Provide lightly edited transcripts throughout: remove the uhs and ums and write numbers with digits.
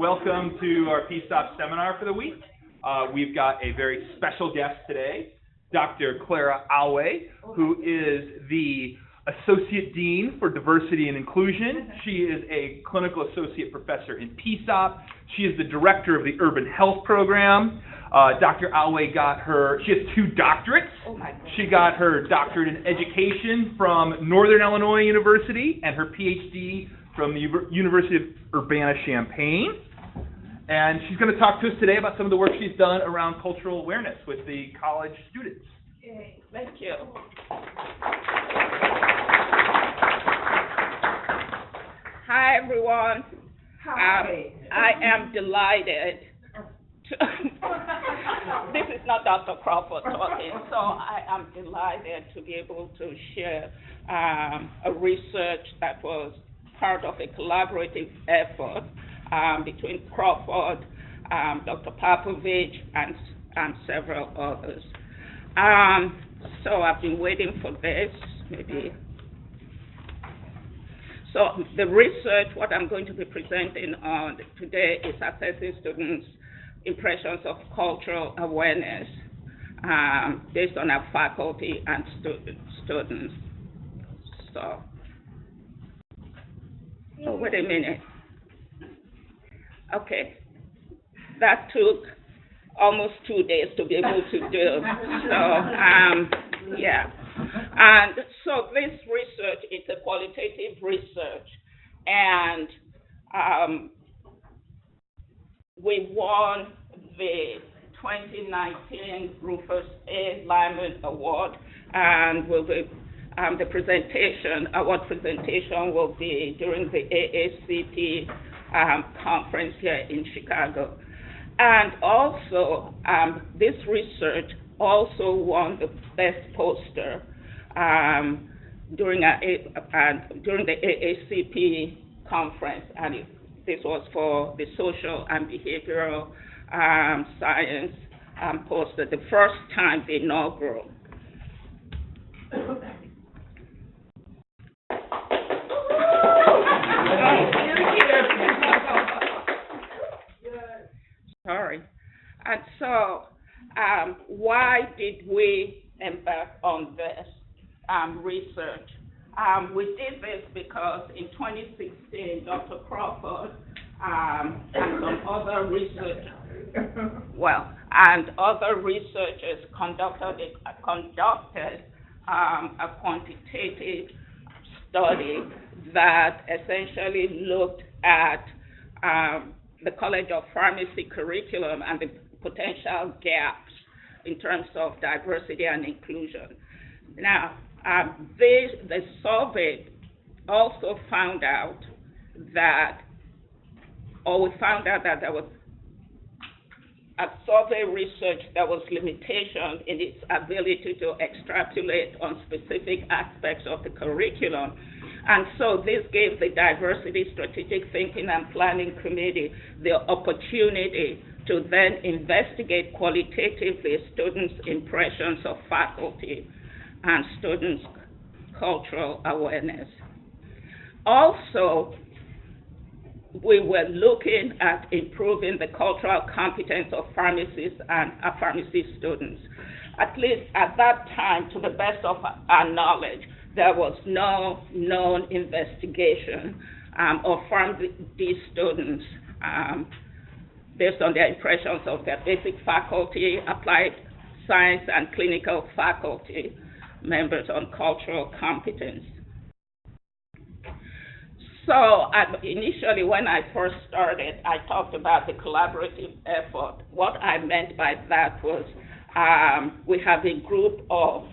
Welcome to our PSOP seminar for the week. We've got a very special guest today, Dr. Clara Okorie-Awe, who is the Associate Dean for Diversity and Inclusion. She is a Clinical Associate Professor in PSOP. She is the Director of the Urban Health Program. Dr. Okorie-Awe she has 2 doctorates. She got her doctorate in education from Northern Illinois University and her PhD from the University of Urbana-Champaign. And she's going to talk to us today about some of the work she's done around cultural awareness with the college students. Okay, thank you. Hi, everyone. Hi. I am delighted to this is not Dr. Crawford talking, so I am delighted to be able to share a research that was part of a collaborative effort between Crawford, Dr. Popovich, and several others. So I've been waiting for this, maybe. So the research, what I'm going to be presenting on today is assessing students' impressions of cultural awareness based on our faculty and students. So, oh, wait a minute. Okay, that took almost 2 days to be able to do. So, yeah. And so this research is a qualitative research, and we won the 2019 Rufus A. Lyman Award, and will be the award presentation will be during the AACP conference here in Chicago. And also, this research also won the best poster during the AACP conference, and this was for the social and behavioral science poster, the first time, the inaugural. Sorry. And so, why did we embark on this research? We did this because in 2016, Dr. Crawford and some other researchers, conducted a quantitative study that essentially looked at the College of Pharmacy curriculum and the potential gaps in terms of diversity and inclusion. Now, the survey also found out that, there was a survey research that was limitation in its ability to extrapolate on specific aspects of the curriculum. And so this gave the Diversity Strategic Thinking and Planning Committee the opportunity to then investigate qualitatively students' impressions of faculty and students' cultural awareness. Also, we were looking at improving the cultural competence of pharmacists and pharmacy students. At least at that time, to the best of our knowledge, there was no known investigation of pharmacy students based on their impressions of their basic faculty, applied science, and clinical faculty members on cultural competence. So initially, when I first started, I talked about the collaborative effort. What I meant by that was we have a group of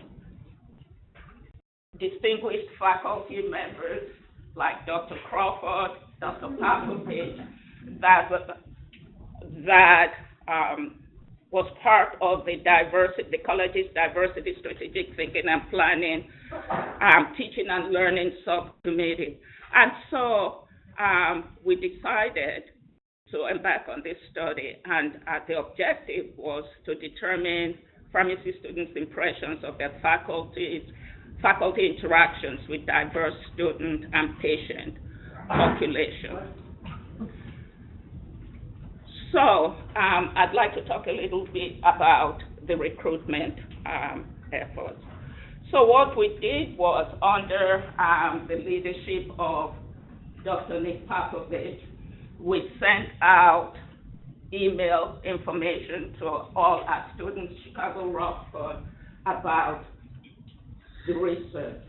distinguished faculty members like Dr. Crawford, Dr. Popovich, that was part of the college's Diversity Strategic Thinking and Planning Teaching and Learning Subcommittee. And so we decided to embark on this study, and the objective was to determine pharmacy students' impressions of their faculty interactions with diverse student and patient population. So I'd like to talk a little bit about the recruitment efforts. So what we did was, under the leadership of Dr. Nick Popovich, we sent out email information to all our students, Chicago, Rockford, about the research,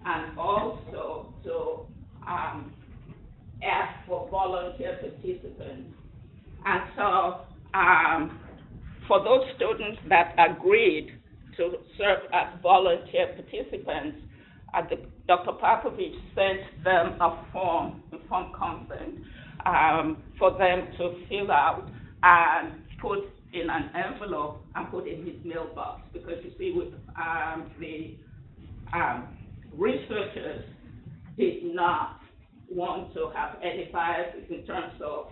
and also to ask for volunteer participants. And so for those students that agreed to serve as volunteer participants, Dr. Popovich sent them a form, informed consent, for them to fill out and put in an envelope and put in his mailbox. Because you see, with the researchers did not want to have any biases in terms of,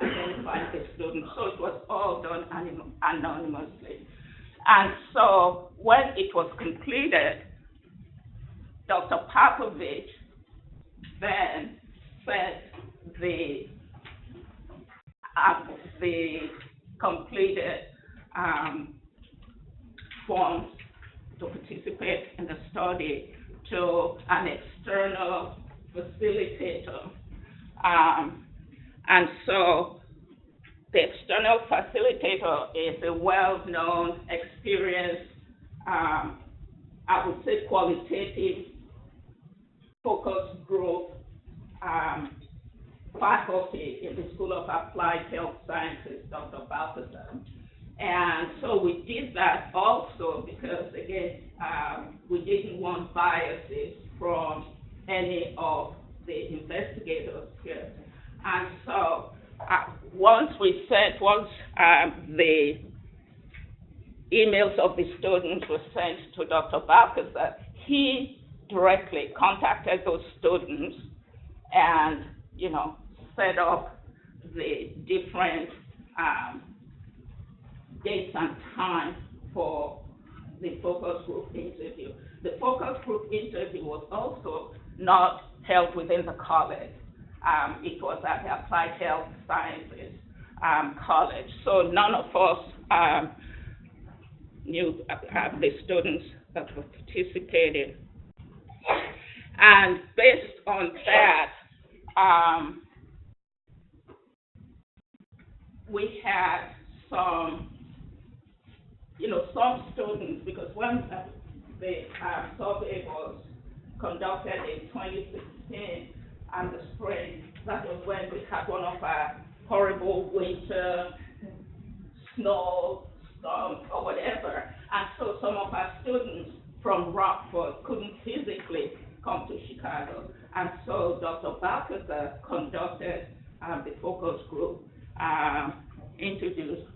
identifying the students. So it was all done anonymously. And so when it was completed, Dr. Popovich then sent the completed forms to participate in the study to an external facilitator. And so the external facilitator is a well-known, experienced, I would say qualitative focus group faculty in the School of Applied Health Sciences, Dr. Balthazar. And so we did that also because, again, we didn't want biases from any of the investigators here. And so once the emails of the students were sent to Dr. Balthazar, he directly contacted those students and, set up the different dates and time for the focus group interview. The focus group interview was also not held within the college. It was at the Applied Health Sciences College. So none of us knew the students that were participating. And based on that, we had some students, because when the survey was conducted in 2016 and the spring, that was when we had one of our horrible winter snow storms or whatever. And so some of our students from Rockford couldn't physically come to Chicago. And so Dr. Balthazar conducted the focus group interviews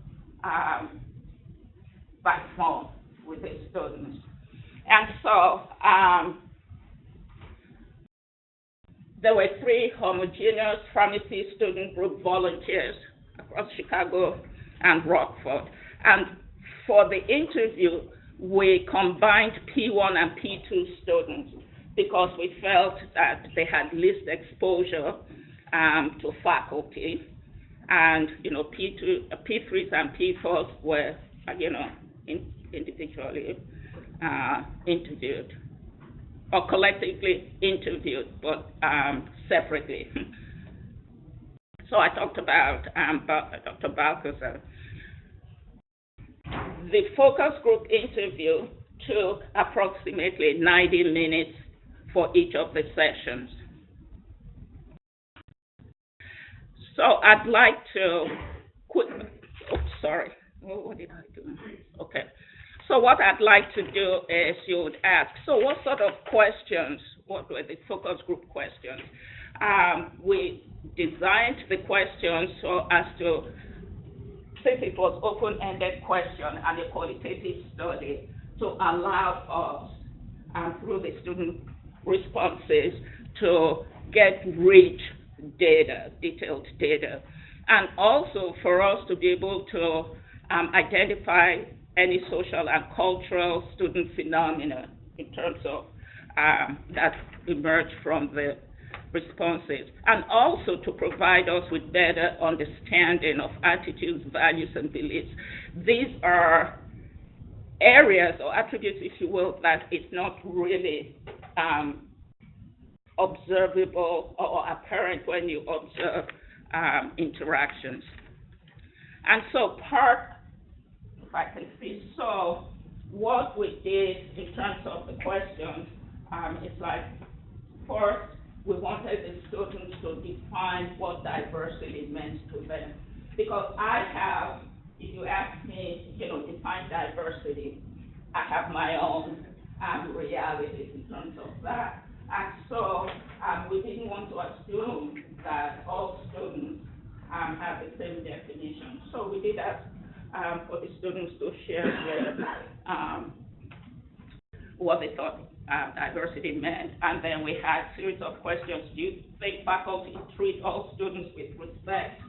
by phone with the students. And so there were 3 homogeneous pharmacy student group volunteers across Chicago and Rockford. And for the interview, we combined P1 and P2 students because we felt that they had least exposure to faculty. And, P3s and P4s were, individually interviewed, or collectively interviewed, but separately. So I talked about Dr. Balthazar. The focus group interview took approximately 90 minutes for each of the sessions. So I'd like to what did I do? Okay. So what I'd like to do is you would ask, so what sort of questions, what were the focus group questions? We designed the questions so as to, since it was open-ended question and a qualitative study, to allow us, through the student responses, to get rich data, detailed data, and also for us to be able to identify any social and cultural student phenomena in terms of that emerge from the responses, and also to provide us with better understanding of attitudes, values, and beliefs. These are areas or attributes, if you will, that it's not really observable or apparent when you observe interactions. And so if I can see, so what we did in terms of the questions, it's like, first, we wanted the students to define what diversity meant to them. Because I have, if you ask me, define diversity, I have my own realities in terms of that. And so we didn't want to assume that all students have the same definition. So we did ask for the students to share what they thought diversity meant. And then we had a series of questions. Do you think faculty treat all students with respect,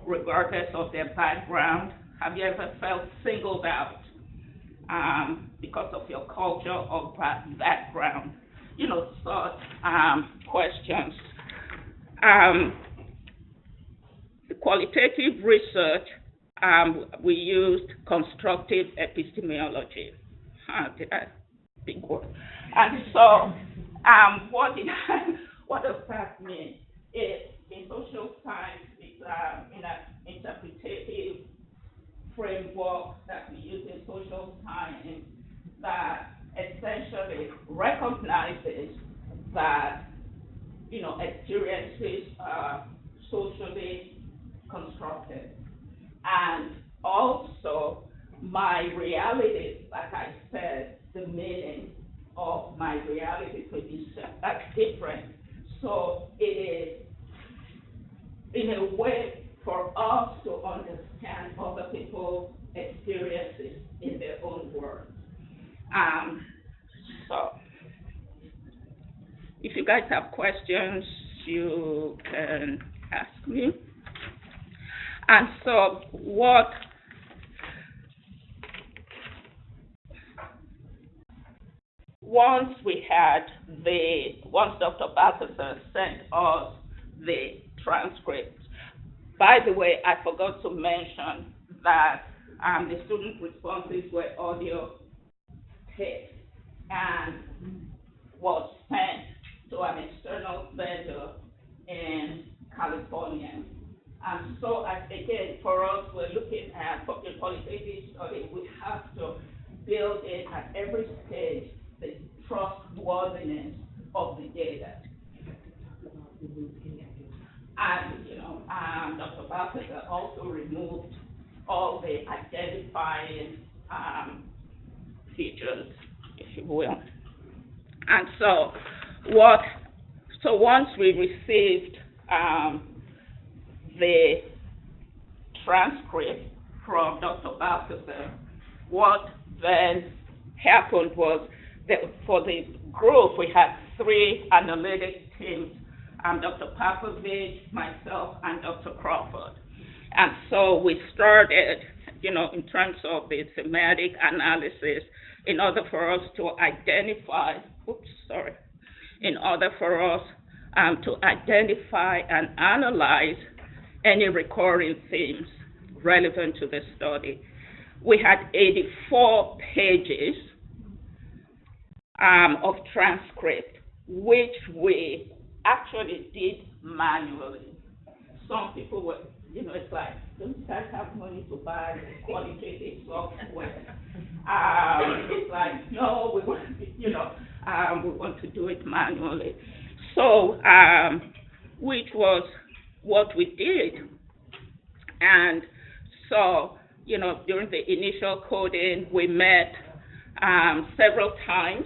regardless of their background? Have you ever felt singled out because of your culture or background? Such questions. The qualitative research, we used constructive epistemology. Big word. And so, what does that mean? In social science, it's in an interpretative framework that we use in social science that essentially recognizes that, experiences are socially constructed. And also, my reality, like I said, the meaning of my reality could be that's different. So it is, in a way, for us to understand other people's experiences in their own words. So, if you guys have questions, you can ask me. And so, once Dr. Balthazar sent us the transcript. By the way, I forgot to mention that the student responses were audio taped and was sent to an external vendor in California. And so, again, for us, we're looking at for a qualitative study, we have to build in at every stage the trustworthiness of the data. And, Dr. Balthazar also removed all the identifying features, if you will. And so, once we received the transcript from Dr. Balthazar, what then happened was that for the group, we had 3 analytic teams, Dr. Popovich, myself, and Dr. Crawford. And so we started, in terms of the thematic analysis, in order for us to identify and analyze any recurring themes relevant to the study. We had 84 pages of transcript, which we actually did manually. Some people were, it's like, don't you guys have money to buy qualitative software? It's like, no, we want to do it manually. So, which was what we did. And so, during the initial coding, we met several times.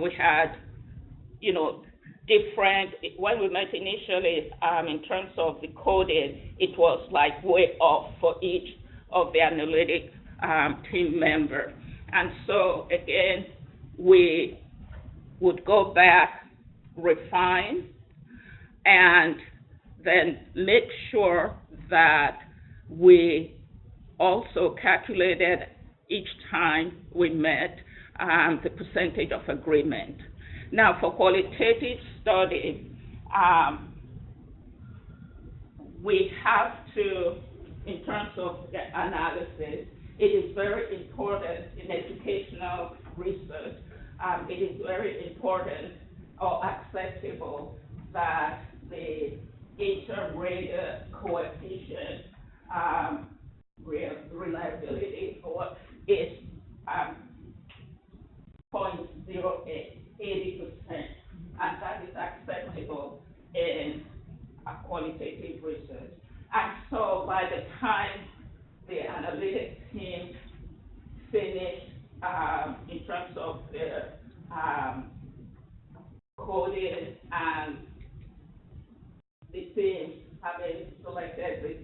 We had, when we met initially, in terms of the coding, it was like way off for each of the analytic team members. And so, again, we would go back, refine, and then make sure that we also calculated each time we met the percentage of agreement. Now, for qualitative study, We have to, in terms of the analysis, it is very important in educational research. It is very important or acceptable that the inter-rater coefficient reliability is 0.08, 80%, and that is acceptable in qualitative research. And so by the time the analytics team finished in terms of their coding and the team having selected the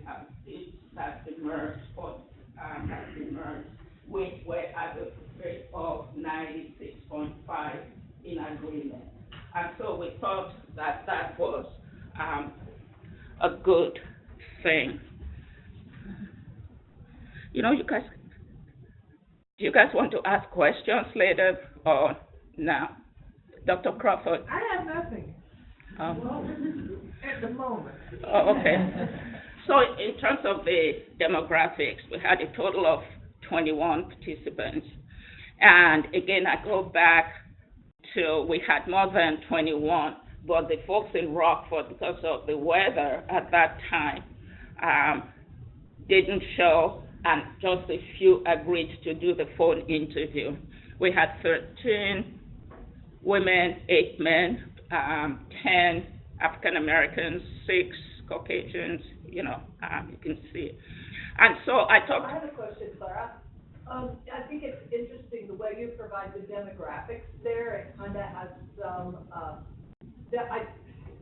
that emerged or has emerged, we were at a rate of 96.5 in agreement. And so we thought that that was a good thing. You know, do you guys want to ask questions later or now? Dr. Crawford? I have nothing. Well, at the moment. Oh, okay. So in terms of the demographics, we had a total of 21 participants. And again, I go back to, we had more than 21, but the folks in Rockford, because of the weather at that time, didn't show, and just a few agreed to do the phone interview. We had 13 women, 8 men, 10 African Americans, 6 Caucasians, you know, you can see. And so I talked. I have a question, Clara. I think it's interesting the way you provide the demographics there. It kind of has some,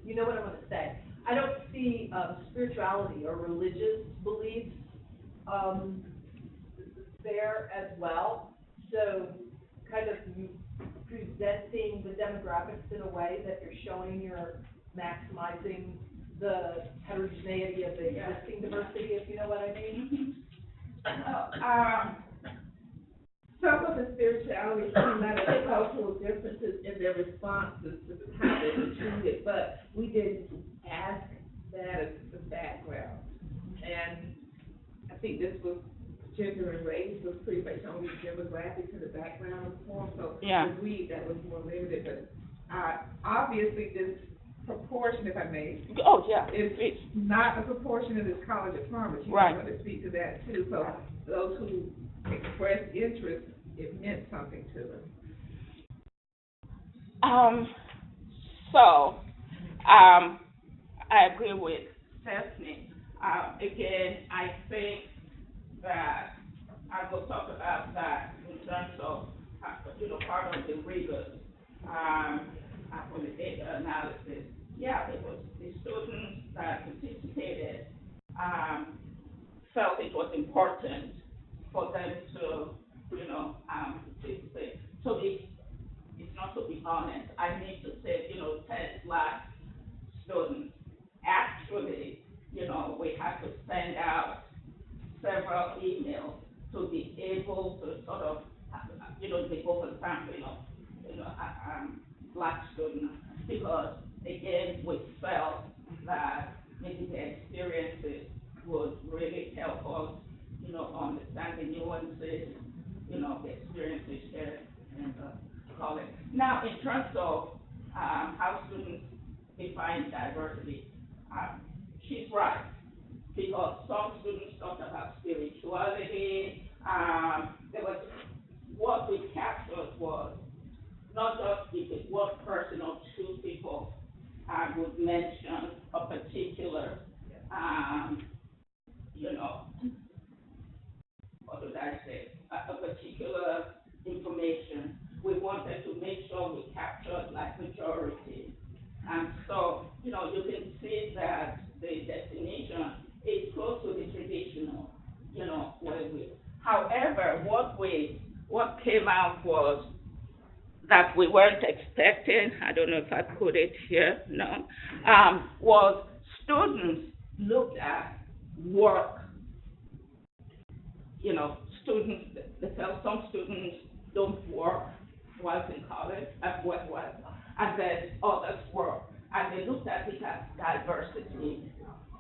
you know what I'm going to say. I don't see spirituality or religious beliefs there as well. So kind of presenting the demographics in a way that you're showing you're maximizing the heterogeneity of the existing diversity, if you know what I mean. Some of the spirituality came out of the cultural differences in their responses to how they were treated, but we didn't ask that as the background. And I think this was gender and race was pretty much only demographics in the background of the form, so agreed that was more limited. But obviously this proportion, if I may, it's not a proportion of this College of Pharmacy. Right. I'm going to speak to that too. So those who expressed interest, it meant something to them. I agree with Stephanie. Again, I think that I will talk about that in terms of, part of the rigors for the data analysis. Yeah, it was the students that participated felt it was important for them to, participate. So it's not to be honest. I need to say, 10 Black students. Actually, we had to send out several emails to be able to sort of, the oversample of, Black students, because again, we felt that maybe the experiences would really help us, understand the nuances, the experiences shared in the college. Now, in terms of how students define diversity, she's right, because some students talked about spirituality. There was, what we captured was not just if it one person or two people would mention a particular, what would I say, a particular information. We wanted to make sure we captured like majority. And so, you can see that the destination is close to the traditional, where we. However, what came out was that we weren't expecting, I don't know if I put it here, no, was students looked at work. Students, they felt some students don't work while in college, and then others work. and they looked at it as diversity.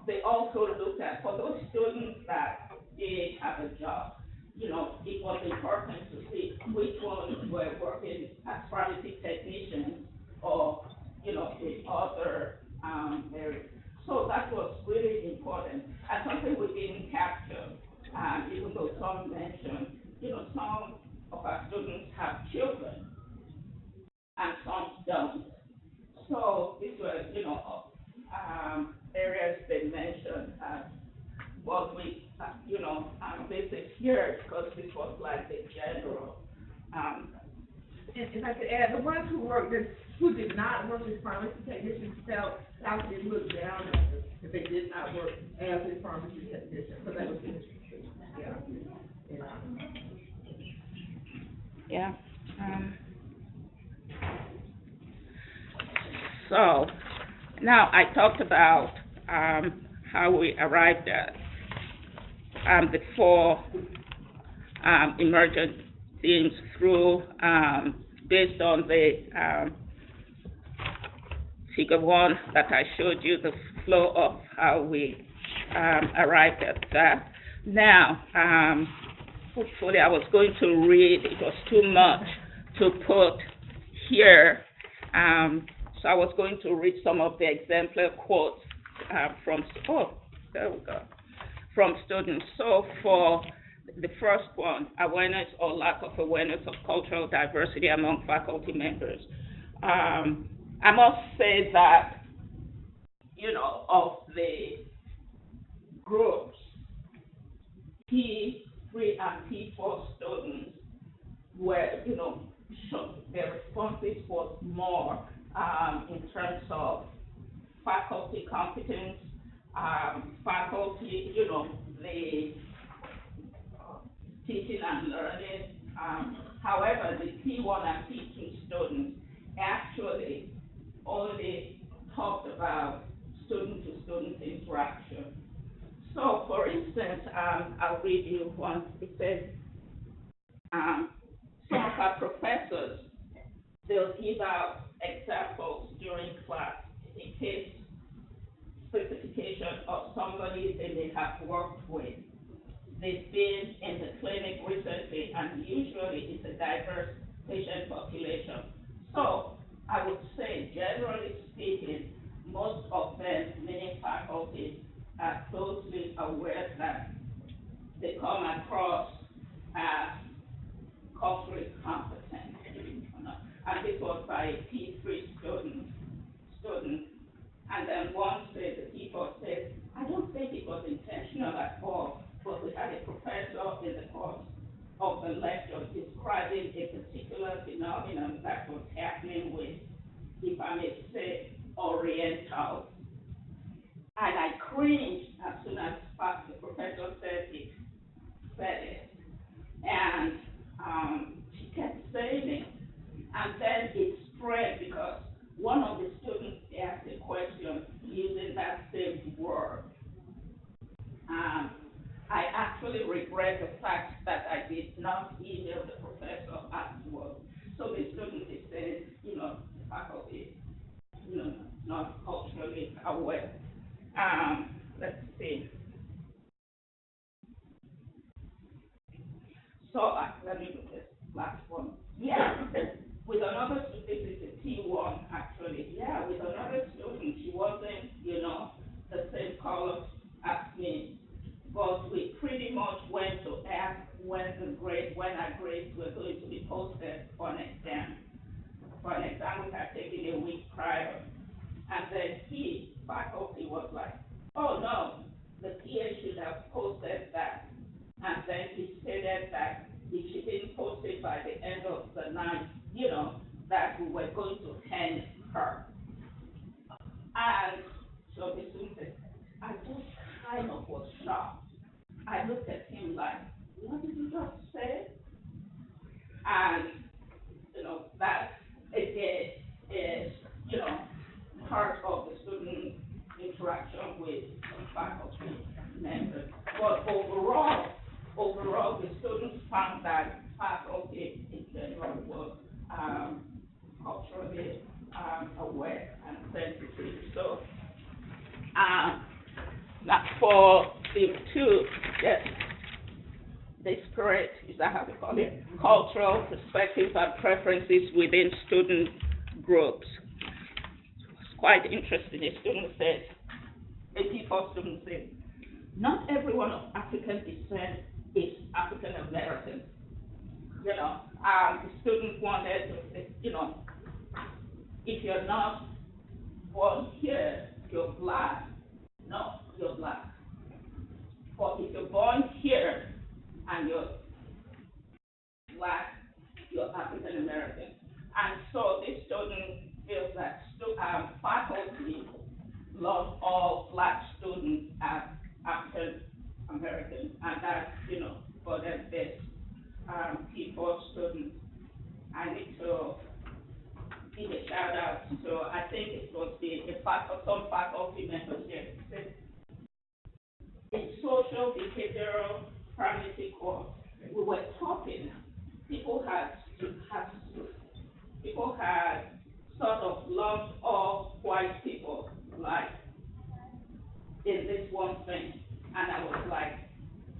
They also looked at, for those students that did have a job, you know, it was important to see which ones were working as pharmacy technicians or, you know, in other areas. So that was really important, and something we didn't capture, even though some mentioned, you know, some of our students have children, and some don't. So these were, you know, areas they mentioned as what we, you know, this is here because this was like the general. And if I could add, the ones who did not work as pharmacy technicians felt like they looked down on them if they did not work as a pharmacy technician. So that was interesting. Yeah. So now I talked about how we arrived at the four emergent themes through based on the figure 1 that I showed you, the flow of how we arrived at that. Now, hopefully I was going to read, it was too much to put here, so I was going to read some of the exemplar quotes from students. So for the first one, awareness or lack of awareness of cultural diversity among faculty members. I must say that, you know, of the groups, P3 and P4 students were, you know, their responses was more in terms of faculty competence, faculty, you know, the teaching and learning. However, the P1 and P2 students actually only talked about student-to-student interaction. So, for instance, I'll read you one. It says, some of our professors, they'll give out examples during class in case specification of somebody they may have worked with. They've been in the clinic recently, and usually it's a diverse patient population. So I would say, generally speaking, most of them, meaning faculty, are closely aware that they come across as culturally competent. And this was by a P3 student. And then one said, the P4 said, I don't think it was intentional at all, but we had a professor in the course of the lecture describing a particular phenomenon that was happening with, if I may say, Orientals. And I cringed as soon as the professor said it. And she kept saying it. And then it spread because one of the students asked a question using that same word. I actually regret the fact that I did not email the professor afterwards. So the student is saying, you know, the faculty, you know, not culturally aware. Let's see. So let me do this last one. Yeah, with another student, this is a T1 actually. Yeah, with another student, she wasn't, you know, the same color as me. But we pretty much went to ask when our grades were going to be posted for an exam. For an exam we had taken a week prior. And then faculty was like, oh no, the TA should have posted that. And then he stated that if she didn't post it by the end of the night, you know, that we were going to hang her. And so the student said, I just kind of was shocked. I looked at him like, what did you just say? And, you know, that again is, you know, part of the student interaction with faculty members. But overall, the students found that faculty in general was culturally aware and sensitive. Now, for theme 2, yes, disparate, is that how we call it? Cultural perspectives and preferences within student groups. It's quite interesting. A student said, a P4 student said, not everyone of African descent is African American. You know, the student wanted to say, you know, if you're not born here, you're black. No, you're black. But if you're born here and you're black, you're African American. And so this student feels that faculty love all black students as African American, and that's, you know, for them this P4 students. I need to give a shout out. So I think it was some faculty members here. In social behavioral pharmacy course, we were talking. People had sort of lumped all white people like in this one thing, and I was like,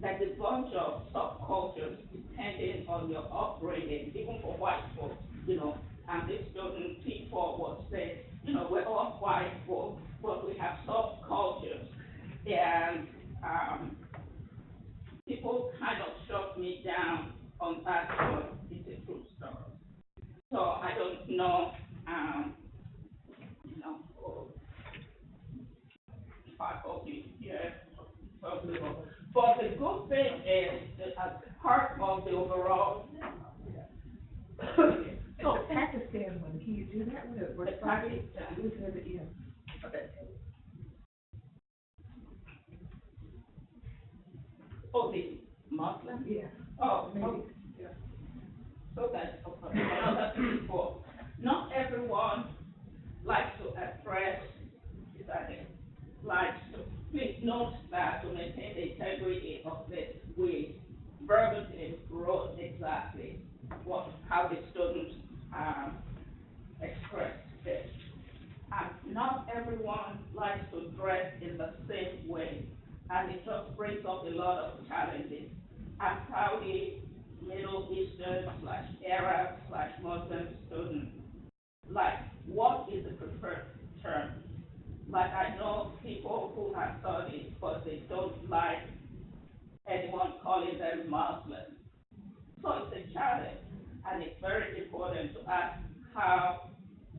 there's a bunch of subcultures depending on your upbringing, even for white folks, you know. And this student P4 was saying, you know, we're all white folks, but we have subcultures, and people kind of shut me down on that one. It's a true story. So I don't know, you know, faculty here. But the good thing is, as part of the overall. So Pakistan one, can you do that with The Pakistan. Okay. Oh, the Muslim? Yeah. Oh, Maybe. okay. Yeah. So that's another thing for. Not everyone likes to express, likes to. Please note that to maintain the integrity of this, we verbally wrote exactly how the students expressed this. And not everyone likes to dress in the same way, and it just brings up a lot of challenges. I'm Saudi, Middle Eastern / Arab / Muslim student. Like, what is the preferred term? Like, I know people who have studied, but they don't like anyone calling them Muslim. So it's a challenge, and it's very important to ask how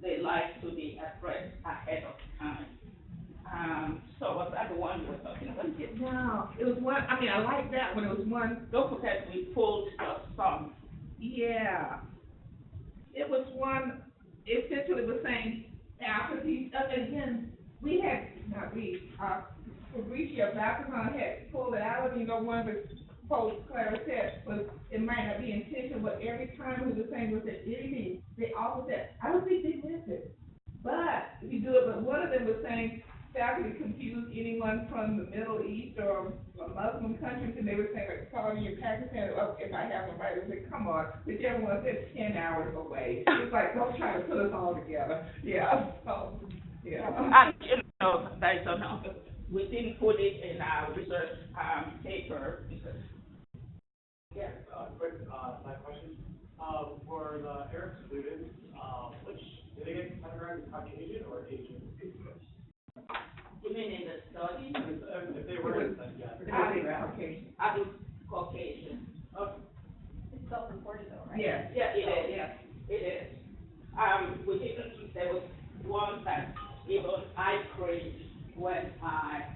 they like to be addressed ahead of time. So was that the one you were talking about? No, it was one, I mean, I like that one, it was one. Don't forget we pulled just some. Yeah. It was one, essentially was saying, faculty, and again, we had, Fabricia Baptizon had pulled it out of, you know, one of the quotes Clara said was, it might not be intentional, but every time we were saying was that anything, they always said, I don't think they meant it. But if you do it, but one of them was saying, faculty confused anyone from the Middle East or Muslim countries, and they were saying, like, calling you Pakistan, if I have them right, I said, come on, whichever one said 10 hours away. It's like, don't try to put us all together. Yeah, so, yeah. And, you know, there is another, we didn't put it in our research paper because. Yeah. Quick side question. For the Arab students, do they get categorized Caucasian or Asian? You mean in the study? If they were in study, yeah. I was Caucasian. Okay. It's self-reported though, right? Yeah. Yeah, it is. Yeah, it is. We didn't. There was one that even I cringed when I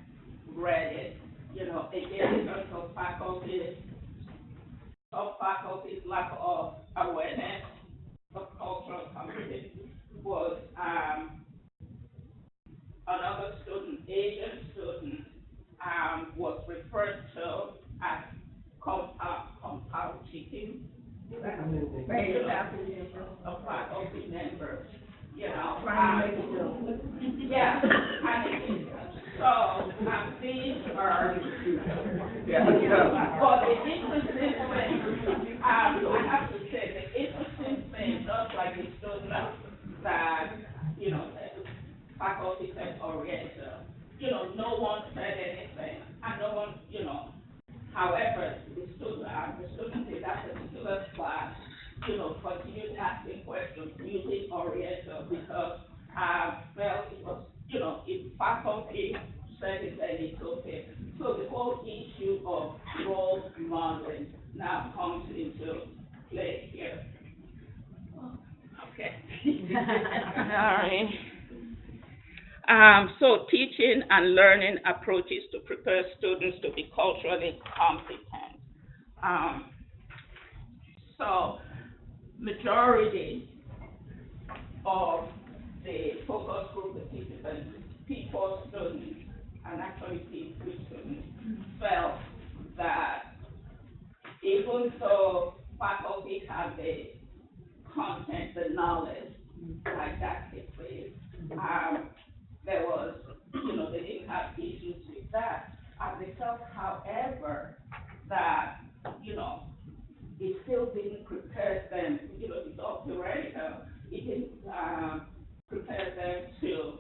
read it. You know, again, in terms of faculty, lack of awareness of cultural competence was another student, Asian student, was referred to as compound cheating. A faculty member, you know. Yeah, and so these are, but the interesting thing, I have to say, the interesting thing, just like the student that, you know, faculty said oriental, you know, no one said anything Sorry. So teaching and learning approaches to prepare students to be culturally competent. So majority of the focus group participants, P4 students, and actually P3 students, felt that even though faculty have the content, the knowledge, didactically, there was, they didn't have issues with that. And they felt, however, that, it still didn't prepare them, it's all theoretical, it didn't prepare them to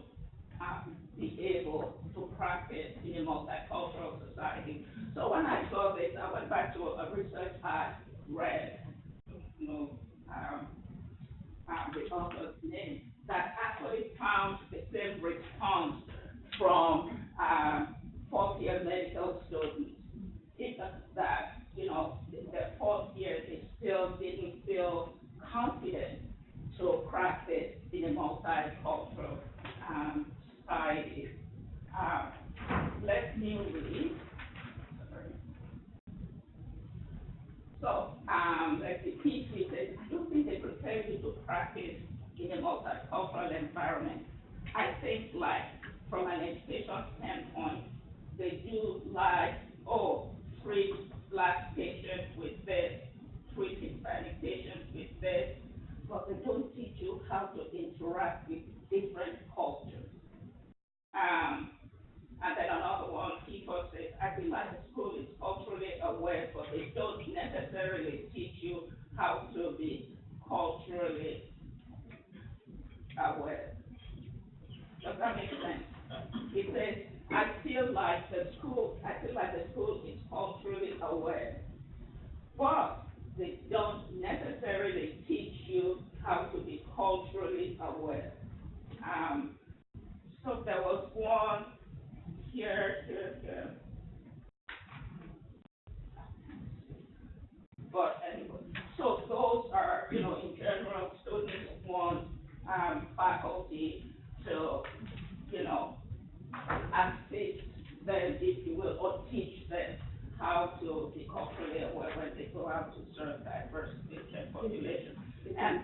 be able to practice in a multicultural society. So when I saw this, I went back to a research I read, the author's name, that actually found the same response from fourth-year medical students. It's that, the fourth year, they still didn't feel confident to practice in a multicultural society. Let me read. So, like the PC says, I don't think they prepare you to practice in a multicultural environment. I think, like, from an education standpoint, they do like, treat Black patients with this, treat Hispanic patients with this, but they don't teach you how to interact with different cultures. And then another one, people say, I feel like the school is culturally aware, but they don't necessarily teach you how to be culturally aware. Does that make sense? It says, I feel like the school is culturally aware, but they don't necessarily teach you how to be culturally aware. So there was one here. But anyway, so those are, in general, students want faculty to, assist them, if you will, or teach them how to be culturally aware when they go out to serve diverse patient populations. And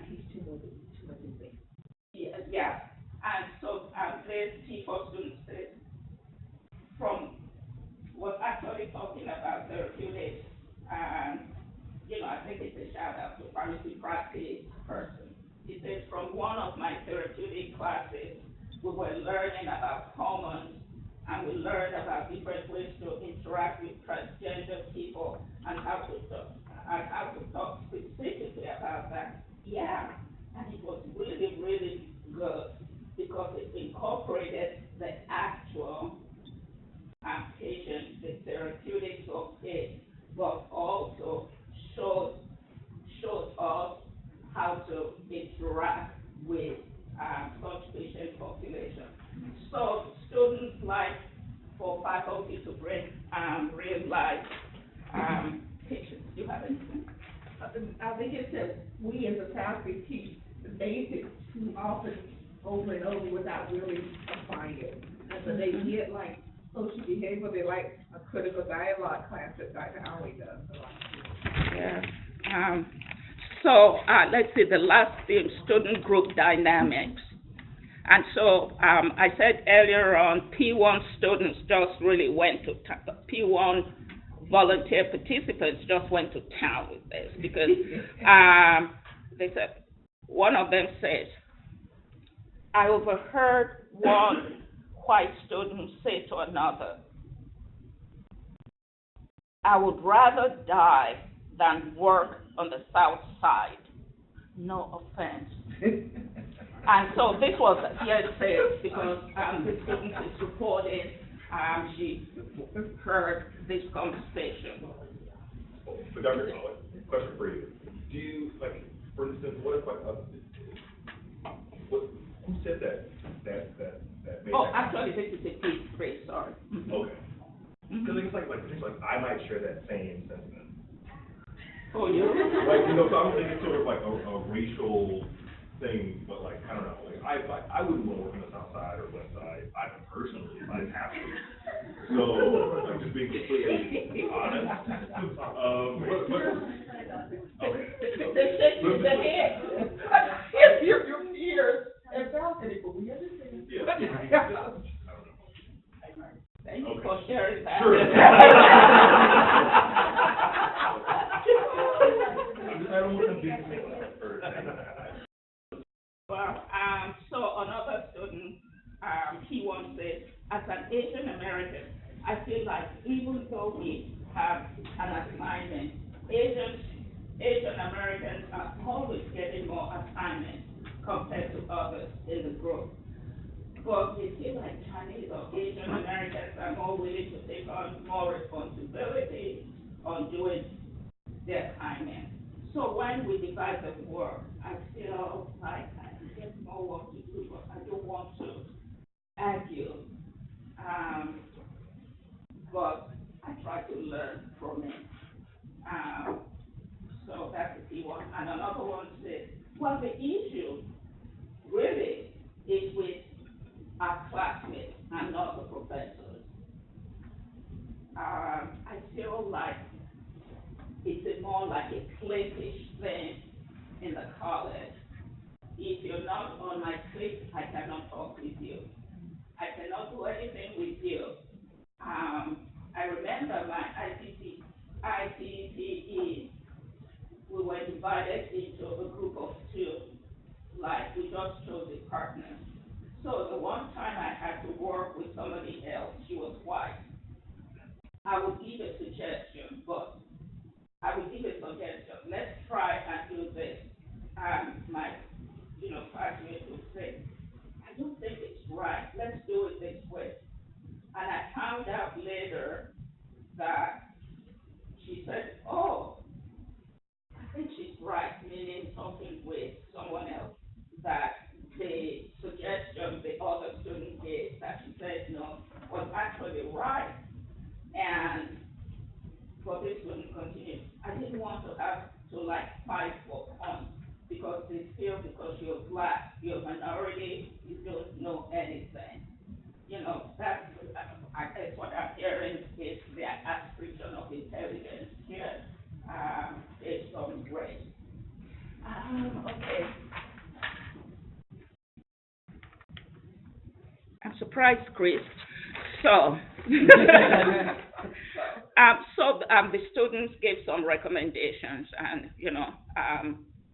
yeah. And so this P4 student says, was actually talking about therapeutics, and I think it's a shout out to pharmacy practice person. He says, from one of my therapeutic classes, we were learning about hormones, and we learned about different ways to interact with transgender people and how to talk specifically about that. Yeah, and it was really, really good because it incorporated the actual patient, the therapeutics of it, but also showed us how to interact with such patient population. So students like for faculty to bring real life patients. Do you have anything? I think it says we as a faculty teach the basics too often over and over without really applying it. And so they get like social behavior, they like a critical dialogue class that Dr. Owe does. Yeah. So let's see, the last thing, student group dynamics. And so I said earlier on, P1 students just really went to P1 volunteer participants just went to town with this because they said, one of them says, I overheard one white student say to another, I would rather die than work on the South Side. No offense. And so this was hearsay because the student is reporting she heard this conversation. So Dr. Owe, question for you. Do you, like, for instance, what if, who said that made that Actually, this is a P3, sorry. Okay. Because it's like I might share that same sentiment. Oh, you? So I'm thinking sort of like a racial thing, but like I wouldn't want to work on the south side or west side, I personally, if I didn't have to. So, I'm just being completely honest. The head. If your peers and balcony, but we understand. Yeah. Thank you for sharing that. Sure. I don't want to be Well, so another student, he once said, as an Asian American, I feel like even though we have an assignment, Asian Americans are always getting more assignments compared to others in the group. But we feel like Chinese or Asian Americans are more willing to take on more responsibility on doing their assignment. So when we divide the work, I feel like I get more work to do, but I don't want to argue. But I try to learn from it. So that's the key one. And another one said, well, the issue really is with our classmates and not the professors. I feel like it's more like a cliquish thing in the college. If you're not on my clique, I cannot talk with you. I cannot do anything with you. I remember my ICTE, we were divided into a group of two, like we just chose a partner. So the one time I had to work with somebody else, she was white. I would give a suggestion, let's try and do this. My, classmate would say, I don't think it's right, let's do it this way. And I found out later that she said, oh, I think she's right, meaning talking with someone else, that the suggestion the other student gave that she said no was actually right. And for this student continued, I didn't want to have to fight for points because they feel because you're black, you're a minority, you don't know anything. That's what I'm hearing is the ascription of intelligence here based on race. Okay. I'm surprised, Chris. So, the students gave some recommendations, and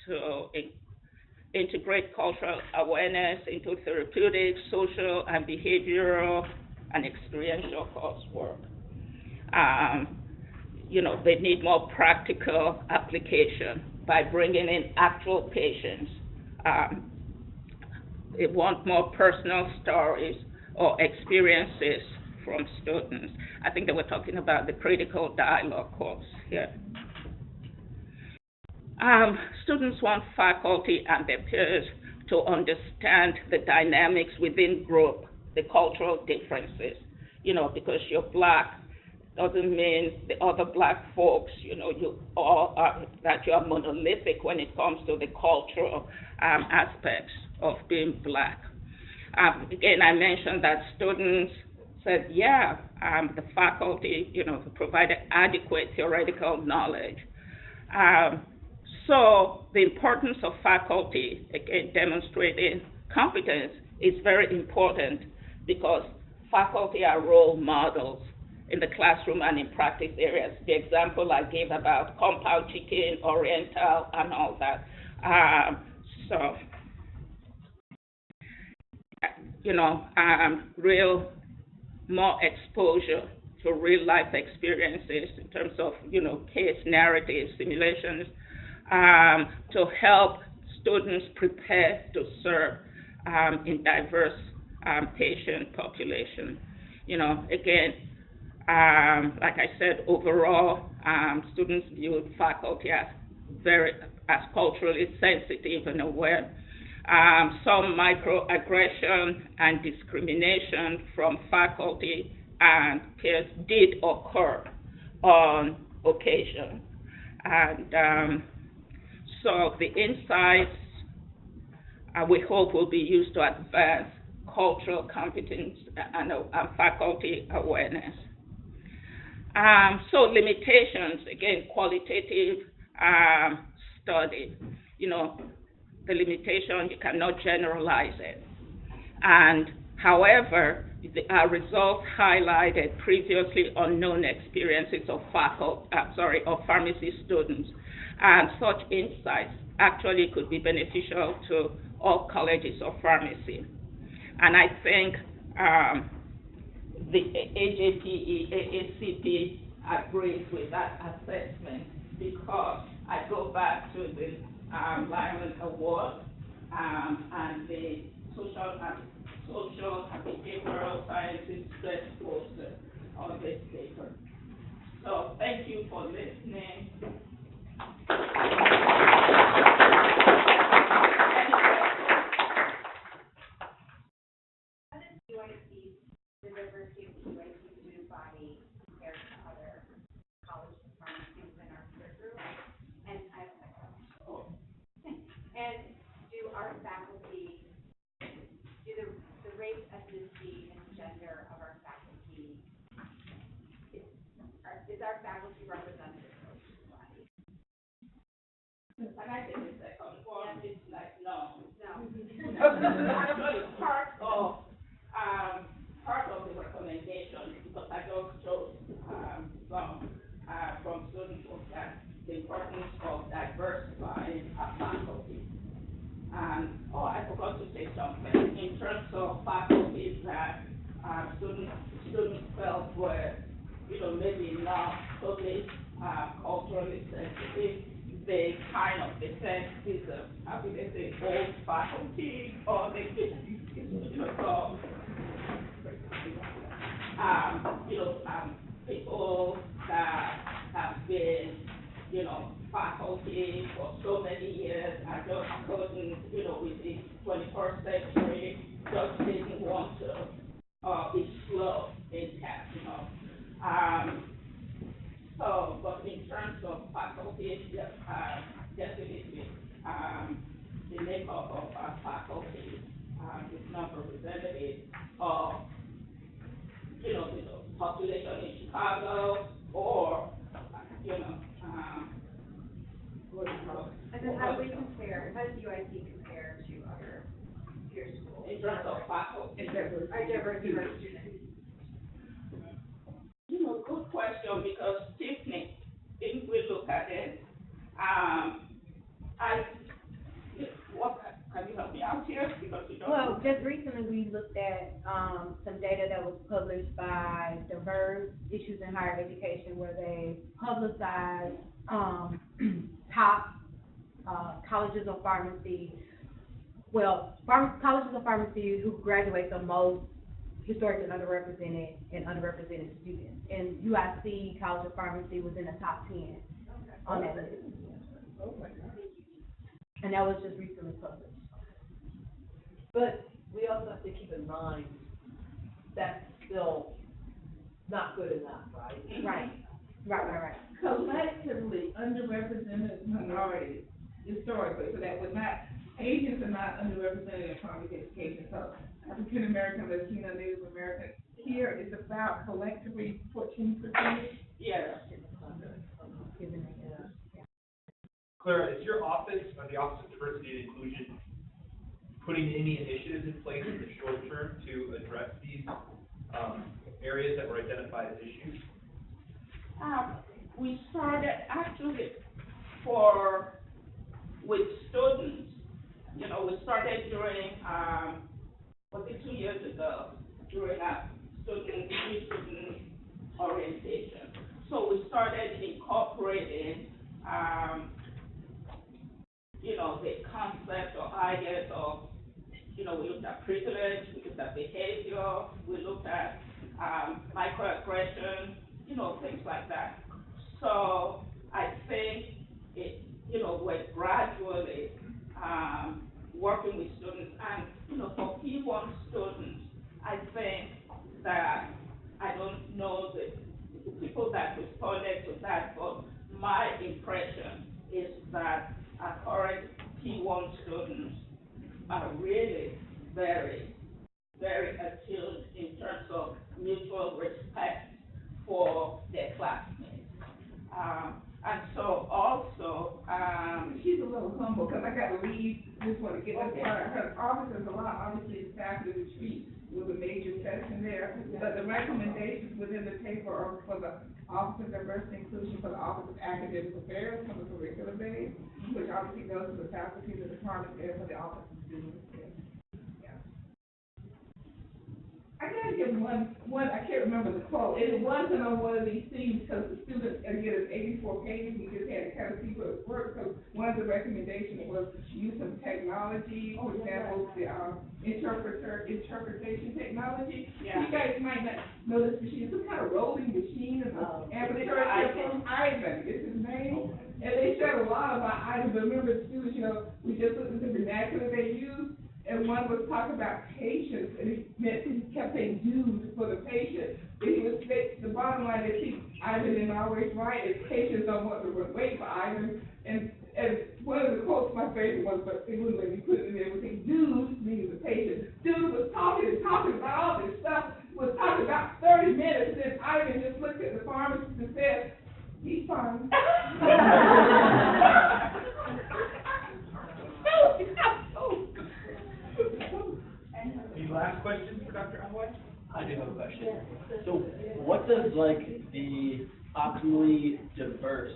to integrate cultural awareness into therapeutic, social, and behavioral and experiential coursework. They need more practical application by bringing in actual patients. They want more personal stories or experiences from students. I think they were talking about the critical dialogue course here. Students want faculty and their peers to understand the dynamics within group, the cultural differences. Because you're black doesn't mean the other black folks, you all are, that you are monolithic when it comes to the cultural aspects of being black. Again, I mentioned that students said, the faculty, provided adequate theoretical knowledge. So the importance of faculty, again, demonstrating competence is very important because faculty are role models in the classroom and in practice areas. The example I gave about compound chicken, oriental, and all that. Real more exposure to real life experiences in terms of, case narratives, simulations, to help students prepare to serve in diverse patient population. Again, like I said, overall, students viewed faculty as culturally sensitive and aware. Some microaggression and discrimination from faculty and peers did occur on occasion. And so the insights we hope will be used to advance cultural competence and faculty awareness. So limitations, again, qualitative study. You know, the limitation, you cannot generalize it. And however, our results highlighted previously unknown experiences of pharmacy students, and such insights actually could be beneficial to all colleges of pharmacy. And I think the AACP agrees with that assessment, because I go back to the Lyman Award and the social and behavioral sciences stress poster on this paper. So thank you for listening. How does UIC, the diversity of UIC student body, compare to other colleges and pharmacies in our peer group? And I have a question. And do our faculty, the race, ethnicity, and gender of our faculty, is our faculty representative of the student body? And I think the second one is like, no. No. Part of the recommendation, because I just chose from students of that, the importance of diversifying our faculty. I forgot to say something in terms of faculty that students felt were, maybe not totally culturally sensitive. They kind of defend these, how do they say, old faculty, or they, people that have been, faculty for so many years, and just couldn't, with the 21st century, just didn't want to be slow in catching up. But in terms of faculty, definitely, the makeup of our faculty is not representative of, the population in Chicago, or, And then how do we compare, how does UIC compare to other peer schools? in terms of faculty. Our diversity of our students? Good question, because Tiffany, if we look at it, can you help me out here? Because you don't. Well, just recently we looked at some data that was published by Diverse Issues in Higher Education, where they publicized top colleges of pharmacy. Well, colleges of pharmacy who graduate the most historically underrepresented students. And UIC College of Pharmacy was in the top 10 on that list. And that was just recently published. But we also have to keep in mind that's still not good enough, right? Right. Collectively underrepresented minorities historically, so that was not, Asians are not underrepresented in pharmacy education, so African American, Latino, Native American, here it's about collectively 14%. Yeah. Clara, is your office, or the Office of Diversity and Inclusion, putting any initiatives in place in the short term to address these areas that were identified as issues? We started actually with students. We started during, 2 years ago, during our student orientation. So we started incorporating, the concept or ideas of, we looked at privilege, we looked at behavior, we looked at microaggression, things like that. So I think we're gradually working with students, and for P1 students, I think that, I don't know the people that responded to that, but my impression is that our current P1 students very, very attuned in terms of mutual respect for their classmates. And so also, She's a little humble, because I got to leave, just want to get this part. Her office is a lot, obviously, the staff of the retreat was a major section there. But the recommendations within the paper are for the Office of Diversity and Inclusion, for the Office of Academic Affairs, for the curriculum base, which obviously goes to the faculty, the department, and for the Office of Students. Yeah. I gotta give one, I can't remember the quote, and it wasn't on one of these things, because the students are getting 84 pages, we just had to kind of see what it worked, because one of the recommendations was use of technology, for example, the, interpretation technology. Yeah. You guys might not know this machine, it's some kind of rolling machine, and the ambulatory from Ivan is his name, and they said a lot about Ivan, but remember the students, we just looked at the vernacular they use, and one was talking about patience, and he kept saying dues for the patient. And he was the bottom line is Ivan is always right, is patients don't want to wait for Ivan. And one of the quotes my favorite was, but it wouldn't let me put it in there, was saying dues, meaning the patient. Dude was talking about all this stuff, was talking about 30 minutes, and then Ivan just looked at the pharmacist and said, he's fine. Any last questions for Dr. Awe? I do have a question. So what does the optimally diverse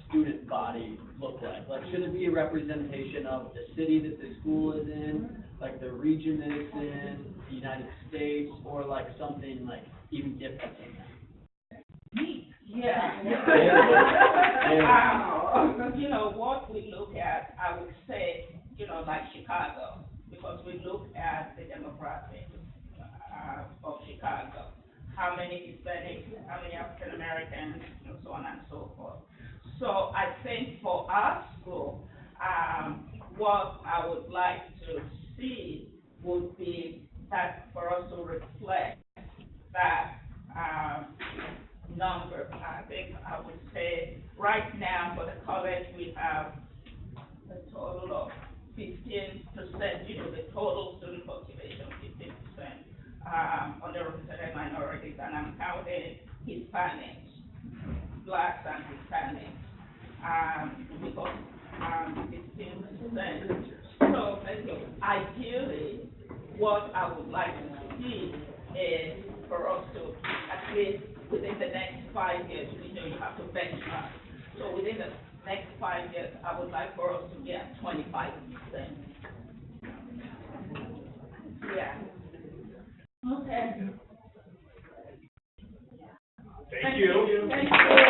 student body look like? Should it be a representation of the city that the school is in, the region that it's in, the United States, or something even different than that? yeah. What we look at, I would say, like Chicago, because we look at the demographics of Chicago. How many Hispanics, how many African Americans, and so on and so forth. So I think for our school, what I would like to see would be that for us to reflect that number. I think I would say right now for the college we have a total of 15%, the total student population, 15%, underrepresented minorities, and I'm counting Hispanics, Blacks and Hispanics, because 15%. So ideally, what I would like to see is for us to, at least within the next 5 years, you have to benchmark. So within the next 5 years, I would like for us to be at 25%. Yeah. Okay. Thank you. Thank you.